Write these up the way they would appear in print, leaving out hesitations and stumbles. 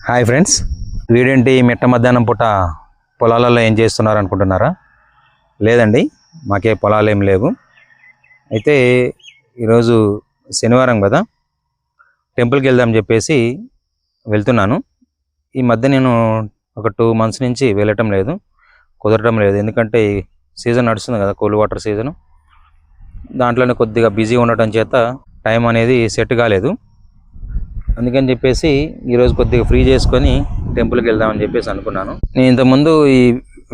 Hi friends, వీడేంటి మిట్ట మధ్యాహ్నం పూట పొలాలలో ఏం చేస్తున్నారు అనుకుంటున్నారా? లేదండి, మాకే పొలాలు ఏం లేవు. అయితే ఈరోజు శనివారం కదా, టెంపుల్కి వెళ్దాం చెప్పేసి వెళ్తున్నాను. ఈ మధ్య నేను ఒక 2 months నుంచి వెళ్ళటం లేదు, కుదరటం లేదు. ఎందుకంటే సీజన్ నడుస్తుంది కదా, కూల్ వాటర్ సీజను. దాంట్లోనే కొద్దిగా బిజీ ఉండటం చేత టైం అనేది సెట్ కాలేదు. అందుకని చెప్పేసి ఈరోజు కొద్దిగా ఫ్రీ చేసుకొని టెంపుల్కి వెళ్దామని చెప్పేసి అనుకున్నాను. నేను ఇంతకుముందు ఈ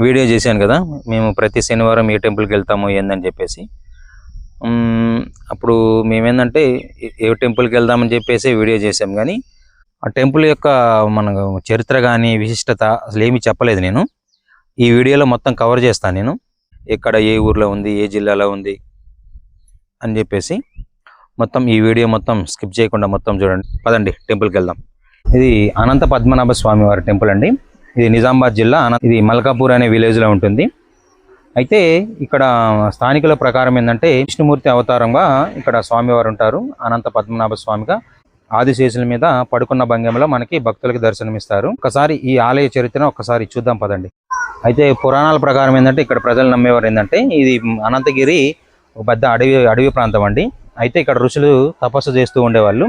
వీడియో చేశాను కదా, మేము ప్రతి శనివారం ఏ టెంపుల్కి వెళ్తాము ఏందని చెప్పేసి. అప్పుడు మేమేందంటే ఏ టెంపుల్కి వెళ్దామని చెప్పేసి వీడియో చేసాం, కానీ ఆ టెంపుల్ యొక్క మన చరిత్ర కానీ విశిష్టత అసలు ఏమీ చెప్పలేదు. నేను ఈ వీడియోలో మొత్తం కవర్ చేస్తాను. నేను ఎక్కడ ఏ ఊర్లో ఉంది, ఏ జిల్లాలో ఉంది అని చెప్పేసి మొత్తం ఈ వీడియో మొత్తం స్కిప్ చేయకుండా మొత్తం చూడండి. పదండి టెంపుల్కి వెళ్దాం. ఇది అనంత పద్మనాభ స్వామి వారి టెంపుల్ అండి. ఇది నిజామాబాద్ జిల్లా, ఇది మల్కాపూర్ అనే విలేజ్లో ఉంటుంది. అయితే ఇక్కడ స్థానికుల ప్రకారం ఏంటంటే విష్ణుమూర్తి అవతారంగా ఇక్కడ స్వామివారు ఉంటారు. అనంత పద్మనాభ స్వామిగా ఆదిశేషుల మీద పడుకున్న భంగిమలో మనకి భక్తులకి దర్శనమిస్తారు. ఒకసారి ఈ ఆలయ చరిత్రను ఒకసారి చూద్దాం పదండి. అయితే పురాణాల ప్రకారం ఏంటంటే ఇక్కడ ప్రజలు నమ్మేవారు ఏంటంటే ఇది అనంతగిరి ఒక పెద్ద అడవి ప్రాంతం అండి. అయితే ఇక్కడ ఋషులు తపస్సు చేస్తూ ఉండేవాళ్ళు.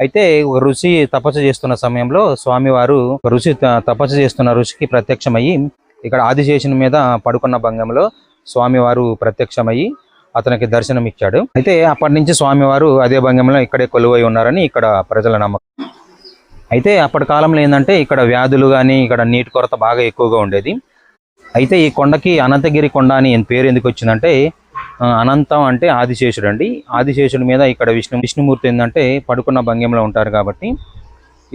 అయితే ఒక ఋషి తపస్సు చేస్తున్న సమయంలో స్వామివారు తపస్సు చేస్తున్న ఋషికి ప్రత్యక్షమయ్యి ఇక్కడ ఆదిశేషుని మీద పడుకున్న భంగంలో స్వామివారు ప్రత్యక్షమయ్యి అతనికి దర్శనం ఇచ్చాడు. అయితే అప్పటి నుంచి స్వామివారు అదే భంగంలో ఇక్కడే కొలువై ఉన్నారని ఇక్కడ ప్రజల నమ్మకం. అయితే అప్పటి కాలంలో ఏంటంటే ఇక్కడ వ్యాధులు కానీ ఇక్కడ నీటి కొరత బాగా ఎక్కువగా ఉండేది. అయితే ఈ కొండకి అనంతగిరి కొండ అని పేరు ఎందుకు వచ్చిందంటే అనంతం అంటే ఆదిశేషుడు అండి. ఆదిశేషుడి మీద ఇక్కడ విష్ణుమూర్తి ఏంటంటే పడుకున్న భంగిమలో ఉంటారు కాబట్టి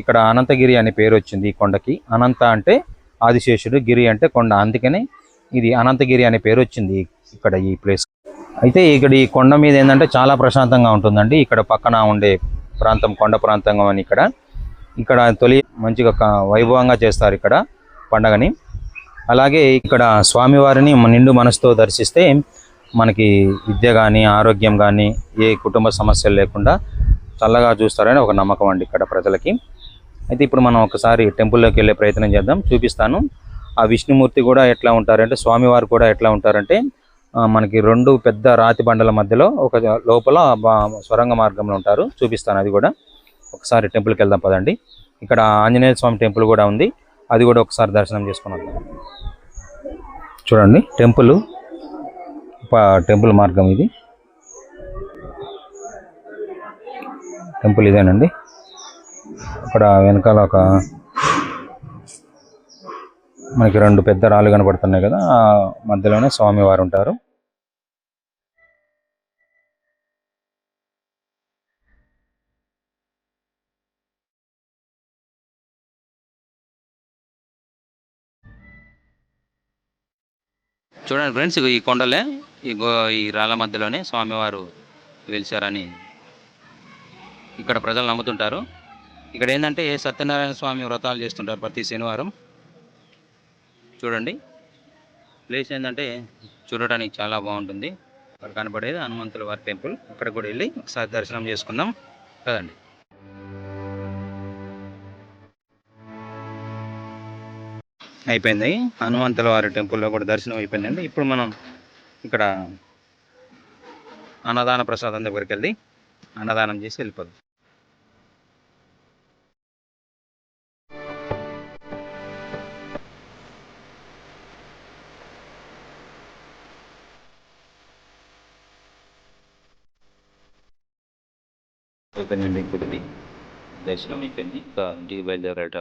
ఇక్కడ అనంతగిరి అనే పేరు వచ్చింది ఈ కొండకి. అనంత అంటే ఆదిశేషుడు, గిరి అంటే కొండ, అందుకనే ఇది అనంతగిరి అనే పేరు వచ్చింది ఇక్కడ ఈ ప్లేస్. అయితే ఇక్కడ ఈ కొండ మీద ఏంటంటే చాలా ప్రశాంతంగా ఉంటుందండి. ఇక్కడ పక్కన ఉండే ప్రాంతం కొండ ప్రాంతంగా అని ఇక్కడ తొలి మంచిగా వైభవంగా చేస్తారు ఇక్కడ పండగని. అలాగే ఇక్కడ స్వామివారిని నిండు మనసుతో దర్శిస్తే మనకి విద్య కానీ ఆరోగ్యం కానీ ఏ కుటుంబ సమస్యలు లేకుండా చల్లగా చూస్తారని ఒక నమ్మకం అండి ఇక్కడ ప్రజలకి. అయితే ఇప్పుడు మనం ఒకసారి టెంపుల్లోకి వెళ్ళే ప్రయత్నం చేద్దాం, చూపిస్తాను. ఆ విష్ణుమూర్తి కూడా ఎట్లా ఉంటారంటే, స్వామివారు కూడా ఎట్లా ఉంటారంటే మనకి 2 పెద్ద రాతి బండల మధ్యలో ఒక లోపల స్వరంగ మార్గంలో ఉంటారు. చూపిస్తాను అది కూడా. ఒకసారి టెంపుల్కి వెళ్దాం పదండి. ఇక్కడ ఆంజనేయ స్వామి టెంపుల్ కూడా ఉంది, అది కూడా ఒకసారి దర్శనం చేసుకుని వద్దాం. చూడండి టెంపుల్ మార్గం ఇది. టెంపుల్ ఇదేనండి. అక్కడ వెనకాల మనకి 2 పెద్ద రాళ్ళు కనపడుతున్నాయి కదా, ఆ మధ్యలోనే స్వామివారు ఉంటారు. చూడండి ఫ్రెండ్స్, ఈ కొండలే ఈ రాళ్ళ మధ్యలోనే స్వామివారు వెలిశారని ఇక్కడ ప్రజలు నమ్ముతుంటారు. ఇక్కడ ఏంటంటే సత్యనారాయణ స్వామి వ్రతాలు చేస్తుంటారు ప్రతి శనివారం. చూడండి, ప్లేస్ ఏంటంటే చూడటానికి చాలా బాగుంటుంది. అక్కడ కనపడేది హనుమంతుల వారి టెంపుల్. అక్కడ కూడా వెళ్ళి ఒకసారి దర్శనం చేసుకుందాం కదండి. అయిపోయింది, హనుమంతుల వారి టెంపుల్లో కూడా దర్శనం అయిపోయిందండి. ఇప్పుడు మనం ఇక్కడ అన్నదాన ప్రసాదం దగ్గరికి వెళ్ళి అన్నదానం చేసి వెళ్ళిపోదాం. అయిపోయిందండి, కొద్ది దర్శనం అయిపోయింది. ఇంకా ఇంటికి బయలుదేరట.